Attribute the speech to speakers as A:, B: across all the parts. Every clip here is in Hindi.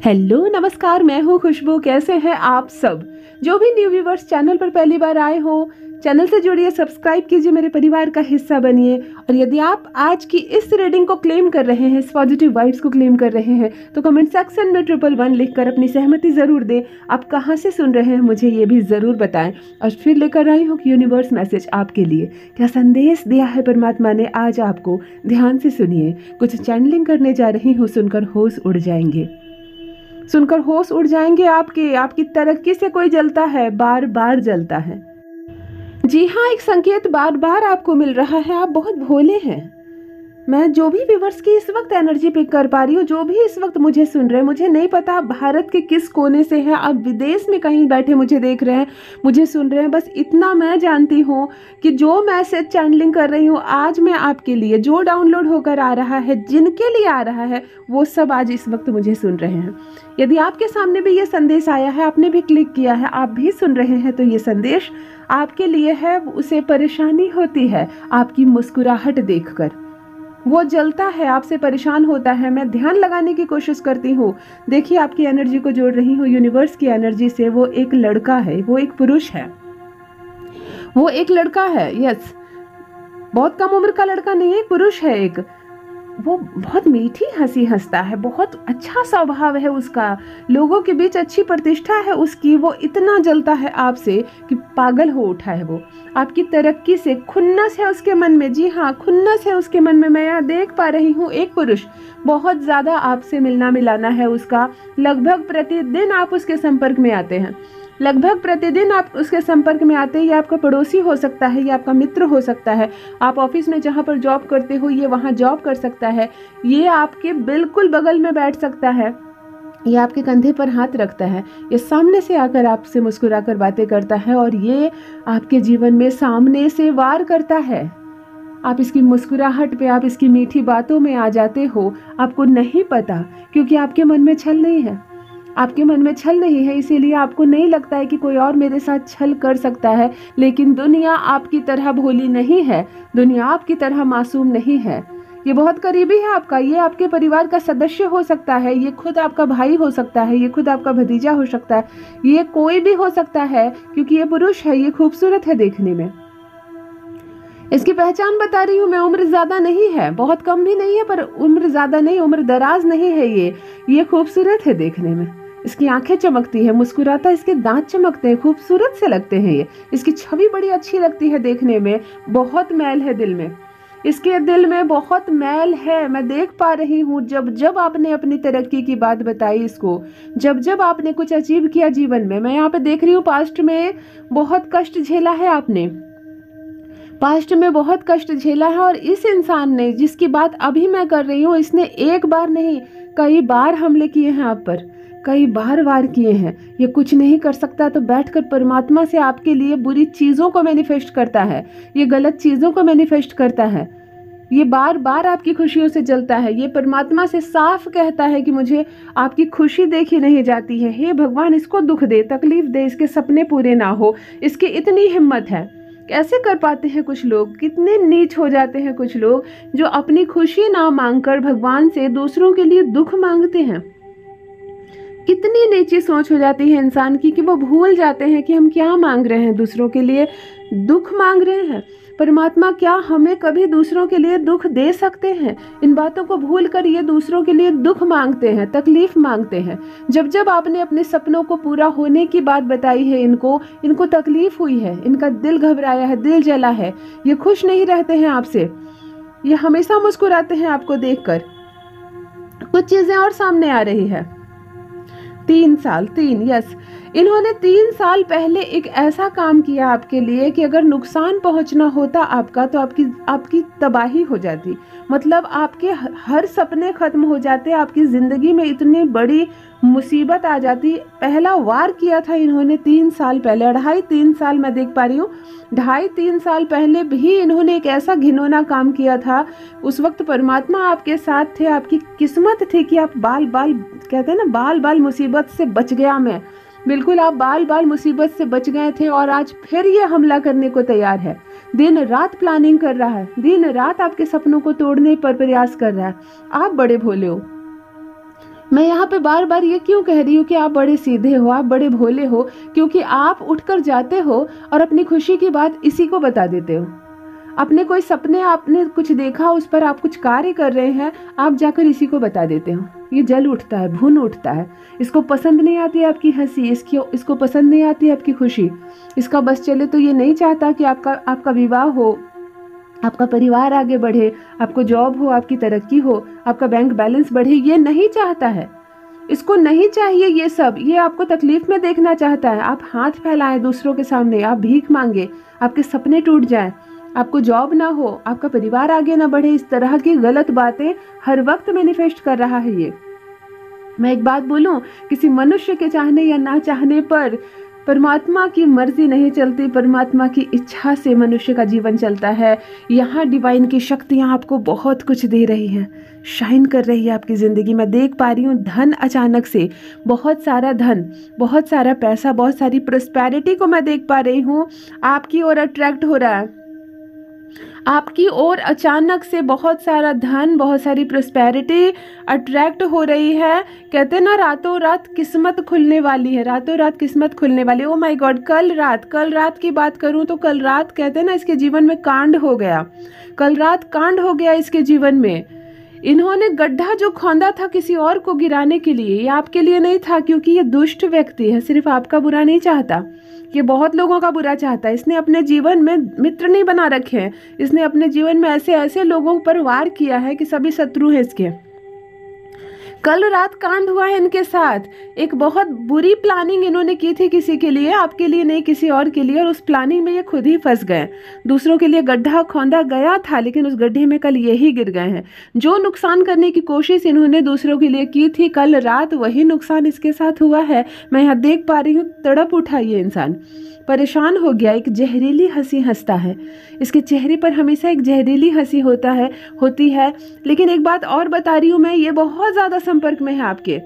A: हेलो नमस्कार, मैं हूँ खुशबू। कैसे हैं आप सब? जो भी न्यू व्यूवर्स चैनल पर पहली बार आए हो, चैनल से जुड़िए, सब्सक्राइब कीजिए, मेरे परिवार का हिस्सा बनिए। और यदि आप आज की इस रीडिंग को क्लेम कर रहे हैं, इस पॉजिटिव वाइब्स को क्लेम कर रहे हैं, तो कमेंट सेक्शन में 111 लिखकर अपनी सहमति जरूर दें। आप कहाँ से सुन रहे हैं मुझे ये भी ज़रूर बताएं। और फिर लेकर आई हूँ कि यूनिवर्स मैसेज आपके लिए क्या संदेश दिया है परमात्मा ने आज आपको। ध्यान से सुनिए, कुछ चैनलिंग करने जा रही हूँ, सुनकर होश उड़ जाएंगे। सुनकर होश उड़ जाएंगे आपकी तरक्की से कोई जलता है, बार बार जलता है। जी हाँ, एक संकेत बार बार आपको मिल रहा है, आप बहुत भोले हैं। मैं जो भी व्यूवर्स की इस वक्त एनर्जी पिक कर पा रही हूँ, जो भी इस वक्त मुझे सुन रहे हैं, मुझे नहीं पता आप भारत के किस कोने से हैं, आप विदेश में कहीं बैठे मुझे देख रहे हैं, मुझे सुन रहे हैं, बस इतना मैं जानती हूँ कि जो मैसेज चैनलिंग कर रही हूँ आज मैं आपके लिए, जो डाउनलोड होकर आ रहा है, जिनके लिए आ रहा है, वो सब आज इस वक्त मुझे सुन रहे हैं। यदि आपके सामने भी ये संदेश आया है, आपने भी क्लिक किया है, आप भी सुन रहे हैं, तो ये संदेश आपके लिए है। उसे परेशानी होती है आपकी मुस्कुराहट देखकर, वो जलता है, आपसे परेशान होता है। मैं ध्यान लगाने की कोशिश करती हूँ। देखिए, आपकी एनर्जी को जोड़ रही हूँ यूनिवर्स की एनर्जी से। वो एक लड़का है, वो एक पुरुष है, वो एक लड़का है। यस, बहुत कम उम्र का लड़का नहीं है, पुरुष है एक। वो बहुत मीठी हंसी हंसता है, बहुत अच्छा स्वभाव है उसका, लोगों के बीच अच्छी प्रतिष्ठा है उसकी। वो इतना जलता है आपसे कि पागल हो उठा है। वो आपकी तरक्की से खुन्नस है उसके मन में। जी हाँ, खुन्नस है उसके मन में। मैं यहाँ देख पा रही हूँ एक पुरुष, बहुत ज्यादा आपसे मिलना मिलाना है उसका। लगभग प्रतिदिन आप उसके संपर्क में आते हैं, लगभग प्रतिदिन आप उसके संपर्क में आते हैं। ये आपका पड़ोसी हो सकता है, ये आपका मित्र हो सकता है, आप ऑफिस में जहाँ पर जॉब करते हो ये वहाँ जॉब कर सकता है, ये आपके बिल्कुल बगल में बैठ सकता है, ये आपके कंधे पर हाथ रखता है, ये सामने से आकर आपसे मुस्कुराकर बातें करता है, और ये आपके जीवन में सामने से वार करता है। आप इसकी मुस्कुराहट पे, आप इसकी मीठी बातों में आ जाते हो। आपको नहीं पता, क्योंकि आपके मन में छल नहीं है, आपके मन में छल नहीं है, इसीलिए आपको नहीं लगता है कि कोई और मेरे साथ छल कर सकता है। लेकिन दुनिया आपकी तरह भोली नहीं है, दुनिया आपकी तरह मासूम नहीं है। ये बहुत करीबी है आपका, ये आपके परिवार का सदस्य हो सकता है, ये खुद आपका भाई हो सकता है, ये खुद आपका भतीजा हो सकता है, ये कोई भी हो सकता है, क्योंकि ये पुरुष है, ये खूबसूरत है देखने में। इसकी पहचान बता रही हूँ मैं। उम्र ज्यादा नहीं है, बहुत कम भी नहीं है, पर उम्र ज्यादा नहीं, उम्र दराज नहीं है। ये खूबसूरत है देखने में। इसकी आंखें चमकती है, मुस्कुराता, इसके दांत चमकते हैं, खूबसूरत से लगते हैं ये। इसकी छवि बड़ी अच्छी लगती है देखने में। बहुत मैल है दिल में, इसके दिल में बहुत मैल है। मैं देख पा रही हूँ, जब जब आपने अपनी तरक्की की बात बताई इसको, जब जब आपने कुछ अचीव किया जीवन में, मैं यहाँ पे देख रही हूँ पास्ट में बहुत कष्ट झेला है आपने, पास्ट में बहुत कष्ट झेला है। और इस इंसान ने, जिसकी बात अभी मैं कर रही हूँ, इसने एक बार नहीं कई बार हमले किए हैं आप पर, कई बार वार किए हैं। ये कुछ नहीं कर सकता तो बैठकर परमात्मा से आपके लिए बुरी चीज़ों को मैनिफेस्ट करता है, ये गलत चीज़ों को मैनिफेस्ट करता है, ये बार बार आपकी खुशियों से जलता है। ये परमात्मा से साफ कहता है कि मुझे आपकी खुशी देखी नहीं जाती है, हे भगवान इसको दुख दे, तकलीफ दे, इसके सपने पूरे ना हो। इसकी इतनी हिम्मत है। कैसे कर पाते हैं कुछ लोग, कितने नीच हो जाते हैं कुछ लोग, जो अपनी खुशी ना मांगकर भगवान से दूसरों के लिए दुख मांगते हैं। कितनी नीची सोच हो जाती है इंसान की कि वो भूल जाते हैं कि हम क्या मांग रहे हैं, दूसरों के लिए दुख मांग रहे हैं। परमात्मा क्या हमें कभी दूसरों के लिए दुख दे सकते हैं? इन बातों को भूल कर ये दूसरों के लिए दुख मांगते हैं, तकलीफ मांगते हैं। जब जब आपने अपने सपनों को पूरा होने की बात बताई है इनको तकलीफ हुई है, इनका दिल घबराया है, दिल जला है। ये खुश नहीं रहते हैं आपसे, ये हमेशा मुस्कुराते हैं आपको देखकर। कुछ चीजें और सामने आ रही है। 3 साल, यस, इन्होंने 3 साल पहले एक ऐसा काम किया आपके लिए कि अगर नुकसान पहुंचना होता आपका, तो आपकी तबाही हो जाती। मतलब आपके हर सपने खत्म हो जाते, आपकी जिंदगी में इतनी बड़ी मुसीबत आ जाती। पहला वार किया था इन्होंने 3 साल पहले, 2.5-3 साल मैं देख पा रही हूँ, 2.5-3 साल पहले भी इन्होंने एक ऐसा घिनौना काम किया था। उस वक्त परमात्मा आपके साथ थे, आपकी किस्मत थी कि आप बाल कहते हैं ना, बाल मुसीबत से बच गया मैं, बिल्कुल आप बाल मुसीबत से बच गए थे। और आज फिर ये हमला करने को तैयार है, दिन रात प्लानिंग कर रहा है, दिन रात आपके सपनों को तोड़ने पर प्रयास कर रहा है। आप बड़े भोले हो, मैं यहाँ पे बार बार ये क्यों कह रही हूँ कि आप बड़े सीधे हो, आप बड़े भोले हो, क्योंकि आप उठकर जाते हो और अपनी खुशी की बात इसी को बता देते हो। अपने कोई सपने, आपने कुछ देखा, उस पर आप कुछ कार्य कर रहे हैं, आप जाकर इसी को बता देते हो। ये जल उठता है, भून उठता है। इसको पसंद नहीं आती आपकी हंसी, इसको पसंद नहीं आती आपकी खुशी। इसका बस चले तो ये नहीं चाहता कि आपका विवाह हो, आपका परिवार आगे बढ़े, आपको जॉब हो, आपकी तरक्की हो, आपका बैंक बैलेंस बढ़े। ये नहीं चाहता है, इसको नहीं चाहिए ये सब। ये आपको तकलीफ में देखना चाहता है। आप हाथ फैलाएं दूसरों के सामने, आप भीख मांगे, आपके सपने टूट जाएं, आपको जॉब ना हो, आपका परिवार आगे ना बढ़े। इस तरह की गलत बातें हर वक्त मैनिफेस्ट कर रहा है ये। मैं एक बात बोलूं, किसी मनुष्य के चाहने या ना चाहने पर परमात्मा की मर्जी नहीं चलती, परमात्मा की इच्छा से मनुष्य का जीवन चलता है। यहाँ डिवाइन की शक्तियाँ आपको बहुत कुछ दे रही हैं, शाइन कर रही है आपकी ज़िंदगी। मैं देख पा रही हूँ धन, अचानक से बहुत सारा धन, बहुत सारा पैसा, बहुत सारी प्रॉस्पेरिटी को मैं देख पा रही हूँ आपकी ओर अट्रैक्ट हो रहा है। आपकी ओर अचानक से बहुत सारा धन, बहुत सारी प्रॉस्पेरिटी अट्रैक्ट हो रही है। कहते ना रातों रात किस्मत खुलने वाली है, रातों रात किस्मत खुलने वाली है। ओ माय गॉड, कल रात की बात करूं तो कल रात कहते ना इसके जीवन में कांड हो गया। कल रात कांड हो गया इसके जीवन में। इन्होंने गड्ढा जो खोदा था किसी और को गिराने के लिए, ये आपके लिए नहीं था, क्योंकि ये दुष्ट व्यक्ति है, सिर्फ आपका बुरा नहीं चाहता, ये बहुत लोगों का बुरा चाहता है। इसने अपने जीवन में मित्र नहीं बना रखे हैं, इसने अपने जीवन में ऐसे ऐसे लोगों पर वार किया है कि सभी शत्रु हैं इसके। कल रात कांड हुआ है इनके साथ। एक बहुत बुरी प्लानिंग इन्होंने की थी किसी के लिए, आपके लिए नहीं, किसी और के लिए, और उस प्लानिंग में ये खुद ही फंस गए। दूसरों के लिए गड्ढा खोदा गया था, लेकिन उस गड्ढे में कल ये ही गिर गए हैं। जो नुकसान करने की कोशिश इन्होंने दूसरों के लिए की थी, कल रात वही नुकसान इसके साथ हुआ है। मैं यहाँ देख पा रही हूँ, तड़प उठा ये इंसान, परेशान हो गया। एक जहरीली हंसी हंसता है, इसके चेहरे पर हमेशा एक जहरीली हंसी होती है। लेकिन एक बात और बता रही हूँ मैं, ये बहुत ज़्यादा संपर्क में है आपके।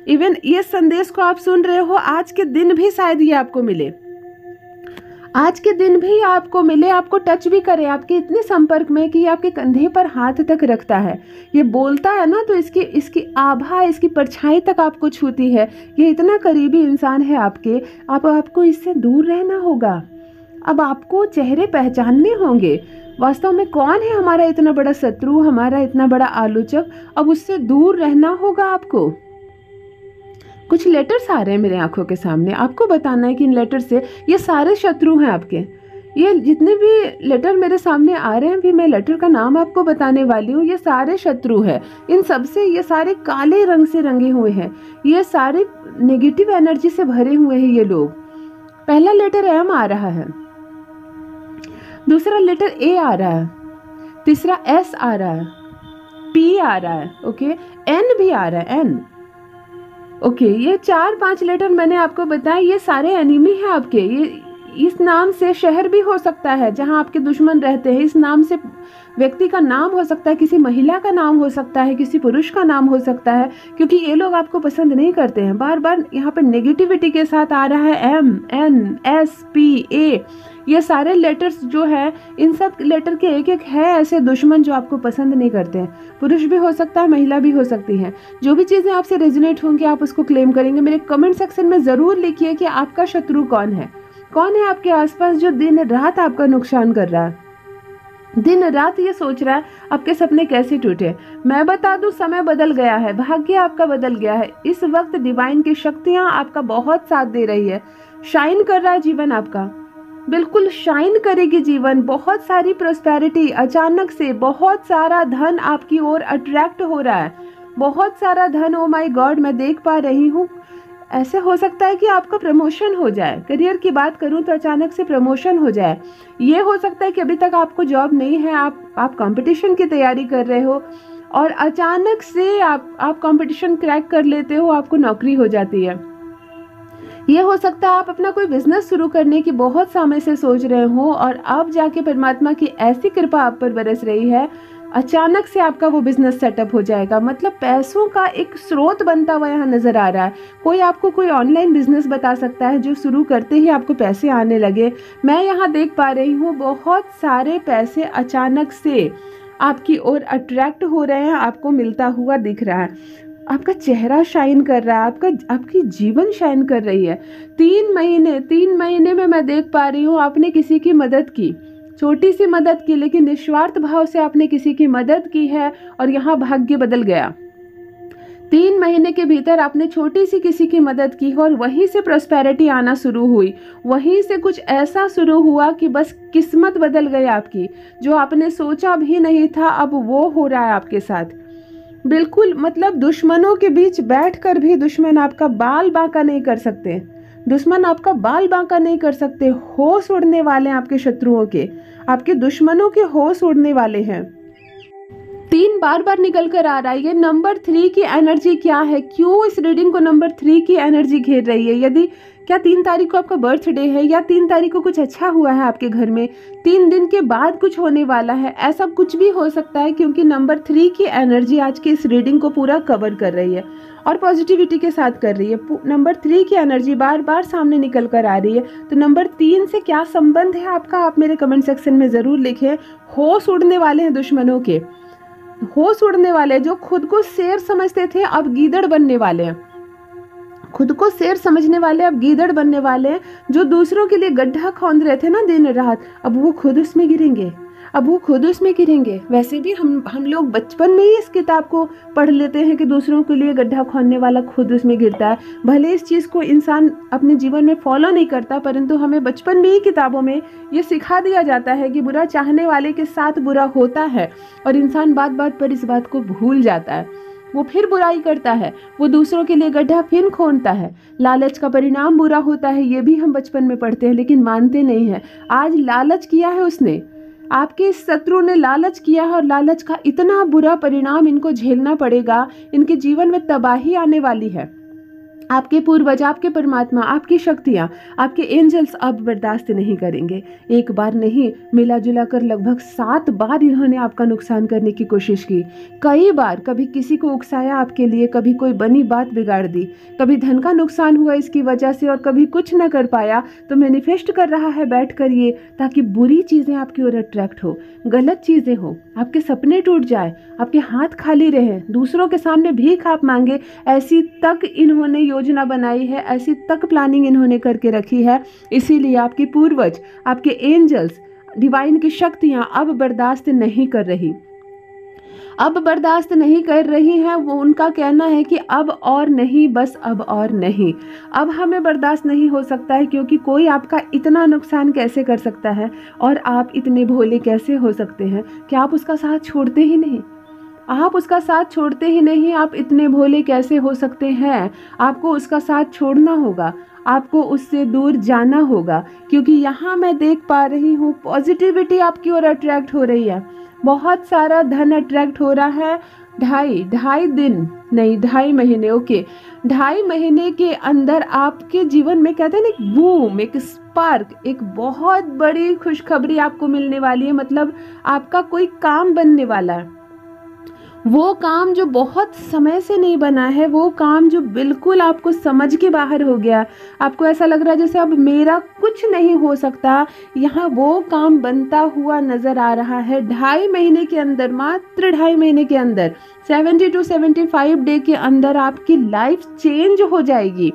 A: इवन ये संदेश को आप सुन रहे हो, आज के दिन भी शायद ये आपको मिले, आज के दिन भी आपको मिले, आपको टच भी करे, आपके इतने संपर्क में कि आपके कंधे पर हाथ तक रखता है। ये बोलता है ना तो इसकी आभा, इसकी परछाई तक आपको छूती है। ये इतना करीबी इंसान है आपके। आपको इससे दूर रहना होगा। अब आपको चेहरे पहचानने होंगे, वास्तव में कौन है हमारा इतना बड़ा शत्रु, हमारा इतना बड़ा आलोचक। अब उससे दूर रहना होगा आपको। कुछ लेटर्स आ रहे हैं मेरे आंखों के सामने, आपको बताना है कि इन लेटर से ये सारे शत्रु हैं आपके। ये जितने भी लेटर मेरे सामने आ रहे हैं, भी मैं लेटर का नाम आपको बताने वाली हूँ, ये सारे शत्रु हैं। इन सबसे ये सारे काले रंग से रंगे हुए हैं, ये सारे नेगेटिव एनर्जी से भरे हुए हैं ये लोग। पहला लेटर एम आ रहा है, दूसरा लेटर ए आ रहा है, तीसरा एस आ रहा है, पी आ रहा है, ओके, एन भी आ रहा है, एन, ओके। ये 4-5 लेटर मैंने आपको बताया, ये सारे एनिमी हैं आपके। ये इस नाम से शहर भी हो सकता है जहां आपके दुश्मन रहते हैं। इस नाम से व्यक्ति का नाम हो सकता है, किसी महिला का नाम हो सकता है, किसी पुरुष का नाम हो सकता है, क्योंकि ये लोग आपको पसंद नहीं करते हैं। बार बार यहाँ पर नेगेटिविटी के साथ आ रहा है एम, एन, एस, पी, ए। ये सारे लेटर्स जो है, इन सब लेटर के एक एक है ऐसे दुश्मन जो आपको पसंद नहीं करते हैं। पुरुष भी हो सकता है, महिला भी हो सकती है। जो भी चीज़ें आपसे रेजोनेट होंगी आप उसको क्लेम करेंगे। मेरे कमेंट सेक्शन में ज़रूर लिखिए कि आपका शत्रु कौन है आपके आसपास जो दिन रात आपका नुकसान कर रहा है, दिन रात ये सोच रहा है आपके सपने कैसे टूटे। मैं बता दूं, समय बदल गया है, भाग्य आपका बदल गया है। इस वक्त डिवाइन की शक्तियां आपका बहुत साथ दे रही है, शाइन कर रहा है जीवन आपका, बिल्कुल शाइन करेगी जीवन। बहुत सारी प्रॉस्पेरिटी, अचानक से बहुत सारा धन आपकी ओर अट्रैक्ट हो रहा है, बहुत सारा धन। ओ माय गॉड, मैं देख पा रही हूँ। ऐसे हो सकता है कि आपका प्रमोशन हो जाए। करियर की बात करूं तो अचानक से प्रमोशन हो जाए। ये हो सकता है कि अभी तक आपको जॉब नहीं है, आप कंपटीशन की तैयारी कर रहे हो और अचानक से आप कंपटीशन क्रैक कर लेते हो, आपको नौकरी हो जाती है। ये हो सकता है आप अपना कोई बिजनेस शुरू करने की बहुत समय से सोच रहे हो और अब जाके परमात्मा की ऐसी कृपा आप पर बरस रही है, अचानक से आपका वो बिजनेस सेटअप हो जाएगा। मतलब पैसों का एक स्रोत बनता हुआ यहाँ नजर आ रहा है। कोई आपको कोई ऑनलाइन बिजनेस बता सकता है जो शुरू करते ही आपको पैसे आने लगे। मैं यहाँ देख पा रही हूँ बहुत सारे पैसे अचानक से आपकी ओर अट्रैक्ट हो रहे हैं, आपको मिलता हुआ दिख रहा है। आपका चेहरा शाइन कर रहा है, आपकी जीवन शाइन कर रही है। 3 महीने में मैं देख पा रही हूँ आपने किसी की मदद की, छोटी सी मदद की, लेकिन निस्वार्थ भाव से आपने किसी की मदद की है और यहाँ भाग्य बदल गया। 3 महीने के भीतर आपने छोटी सी किसी की मदद की और वहीं से प्रॉस्पेरिटी आना शुरू हुई, वहीं से कुछ ऐसा शुरू हुआ कि बस किस्मत बदल गई आपकी। जो आपने सोचा भी नहीं था अब वो हो रहा है आपके साथ। बिल्कुल, मतलब दुश्मनों के बीच बैठकर भी दुश्मन आपका बाल बांका नहीं कर सकते, दुश्मन आपका बाल बांका नहीं कर सकते। होश उड़ने वाले हैं आपके शत्रुओं के, आपके दुश्मनों के होश उड़ने वाले हैं। 3 बार बार निकल कर आ रहा है। ये नंबर 3 की एनर्जी क्या है, क्यों इस रीडिंग को नंबर 3 की एनर्जी घेर रही है? यदि क्या 3 तारीख को आपका बर्थडे है या 3 तारीख को कुछ अच्छा हुआ है आपके घर में, 3 दिन के बाद कुछ होने वाला है, ऐसा कुछ भी हो सकता है, क्योंकि नंबर 3 की एनर्जी आज की इस रीडिंग को पूरा कवर कर रही है और पॉजिटिविटी के साथ कर रही है। नंबर 3 की एनर्जी बार बार सामने निकल कर आ रही है। तो नंबर 3 से क्या संबंध है आपका, आप मेरे कमेंट सेक्शन में ज़रूर लिखें। होश उड़ने वाले हैं दुश्मनों के, होश उड़ने वाले। जो खुद को शेर समझते थे अब गीदड़ बनने वाले हैं, खुद को शेर समझने वाले अब गीदड़ बनने वाले हैं। जो दूसरों के लिए गड्ढा खोद रहे थे ना दिन रात, अब वो खुद उसमें गिरेंगे, अब वो खुद उसमें गिरेंगे। वैसे भी हम लोग बचपन में ही इस किताब को पढ़ लेते हैं कि दूसरों के लिए गड्ढा खोदने वाला खुद उसमें गिरता है। भले इस चीज़ को इंसान अपने जीवन में फॉलो नहीं करता, परंतु हमें बचपन में ही किताबों में ये सिखा दिया जाता है कि बुरा चाहने वाले के साथ बुरा होता है और इंसान बात बात पर इस बात को भूल जाता है। वो फिर बुराई करता है, वो दूसरों के लिए गड्ढा फिर खोदता है। लालच का परिणाम बुरा होता है, ये भी हम बचपन में पढ़ते हैं, लेकिन मानते नहीं हैं। आज लालच किया है उसने, आपके शत्रु ने लालच किया है और लालच का इतना बुरा परिणाम इनको झेलना पड़ेगा, इनके जीवन में तबाही आने वाली है। आपके पूर्वज, आपके परमात्मा, आपकी शक्तियाँ, आपके एंजल्स अब बर्दाश्त नहीं करेंगे। एक बार नहीं, मिला जुला कर लगभग 7 बार इन्होंने आपका नुकसान करने की कोशिश की। कई बार, कभी किसी को उकसाया आपके लिए, कभी कोई बनी बात बिगाड़ दी, कभी धन का नुकसान हुआ इसकी वजह से और कभी कुछ न कर पाया। तो मैनिफेस्ट कर रहा है बैठ कर ये, ताकि बुरी चीज़ें आपकी ओर अट्रैक्ट हो, गलत चीज़ें हो, आपके सपने टूट जाए, आपके हाथ खाली रहे, दूसरों के सामने भीख आप मांगे। ऐसी तक इन्होंने योजना बनाई है, ऐसी तक प्लानिंग इन्होंने करके रखी है। इसीलिए आपके पूर्वज, आपके एंजल्स, डिवाइन की शक्तियां अब बर्दाश्त नहीं कर रही, अब बर्दाश्त नहीं कर रही हैं। वो उनका कहना है कि अब और नहीं, बस अब और नहीं, अब हमें बर्दाश्त नहीं हो सकता है, क्योंकि कोई आपका इतना नुकसान कैसे कर सकता है और आप इतने भोले कैसे हो सकते हैं कि आप उसका साथ छोड़ते ही नहीं, आप उसका साथ छोड़ते ही नहीं। आप इतने भोले कैसे हो सकते हैं? आपको उसका साथ छोड़ना होगा, आपको उससे दूर जाना होगा, क्योंकि यहाँ मैं देख पा रही हूँ पॉजिटिविटी आपकी ओर अट्रैक्ट हो रही है, बहुत सारा धन अट्रैक्ट हो रहा है। ढाई दिन नहीं, 2.5 महीने, ओके, 2.5 महीने के अंदर आपके जीवन में कहते हैं ना, एक बूम, एक स्पार्क, एक बहुत बड़ी खुशखबरी आपको मिलने वाली है। मतलब आपका कोई काम बनने वाला है, वो काम जो बहुत समय से नहीं बना है, वो काम जो बिल्कुल आपको समझ के बाहर हो गया, आपको ऐसा लग रहा है जैसे अब मेरा कुछ नहीं हो सकता, यहाँ वो काम बनता हुआ नजर आ रहा है। 2.5 महीने के अंदर, मात्र 2.5 महीने के अंदर, 70 to 75 डे के अंदर आपकी लाइफ चेंज हो जाएगी।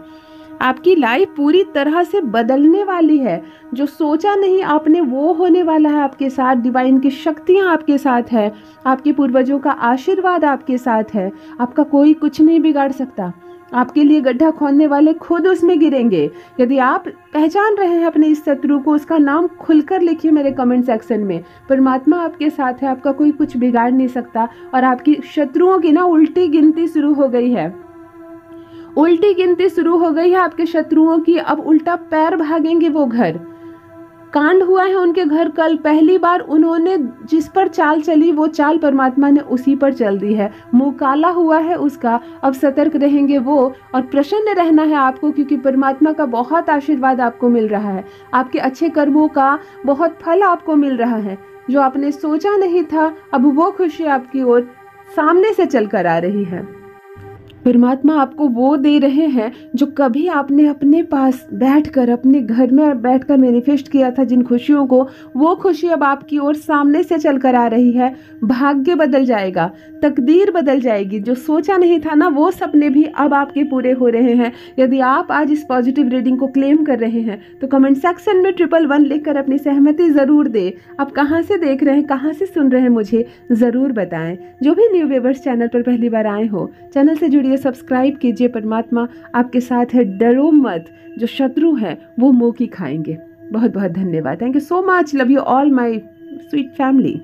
A: आपकी लाइफ पूरी तरह से बदलने वाली है। जो सोचा नहीं आपने वो होने वाला है आपके साथ। डिवाइन की शक्तियाँ आपके साथ है, आपके पूर्वजों का आशीर्वाद आपके साथ है। आपका कोई कुछ नहीं बिगाड़ सकता। आपके लिए गड्ढा खोदने वाले खुद उसमें गिरेंगे। यदि आप पहचान रहे हैं अपने इस शत्रु को, उसका नाम खुलकर लिखिए मेरे कमेंट सेक्शन में। परमात्मा आपके साथ है, आपका कोई कुछ बिगाड़ नहीं सकता। और आपकी शत्रुओं की ना उल्टी गिनती शुरू हो गई है, उल्टी गिनती शुरू हो गई है आपके शत्रुओं की। अब उल्टा पैर भागेंगे वो घर। कांड हुआ है उनके घर कल, पहली बार उन्होंने जिस पर चाल चली वो चाल परमात्मा ने उसी पर चल दी है। मुंह काला हुआ है उसका, अब सतर्क रहेंगे वो और प्रसन्न रहना है आपको, क्योंकि परमात्मा का बहुत आशीर्वाद आपको मिल रहा है। आपके अच्छे कर्मों का बहुत फल आपको मिल रहा है। जो आपने सोचा नहीं था, अब वो खुशी आपकी ओर सामने से चल कर आ रही है। परमात्मा आपको वो दे रहे हैं जो कभी आपने अपने पास बैठकर, अपने घर में बैठकर मैनिफेस्ट किया था जिन खुशियों को, वो खुशी अब आपकी ओर सामने से चल कर आ रही है। भाग्य बदल जाएगा, तकदीर बदल जाएगी। जो सोचा नहीं था ना, वो सपने भी अब आपके पूरे हो रहे हैं। यदि आप आज इस पॉजिटिव रीडिंग को क्लेम कर रहे हैं तो कमेंट सेक्शन में 111 लिखकर अपनी सहमति ज़रूर दें। आप कहाँ से देख रहे हैं, कहाँ से सुन रहे हैं, मुझे ज़रूर बताएं। जो भी न्यू व्यूअर्स चैनल पर पहली बार आए हो, चैनल से जुड़िए, सब्सक्राइब कीजिए। परमात्मा आपके साथ है, डरो मत। जो शत्रु है वो मुंह की खाएंगे। बहुत बहुत धन्यवाद। Thank you so much. Love you all my sweet family.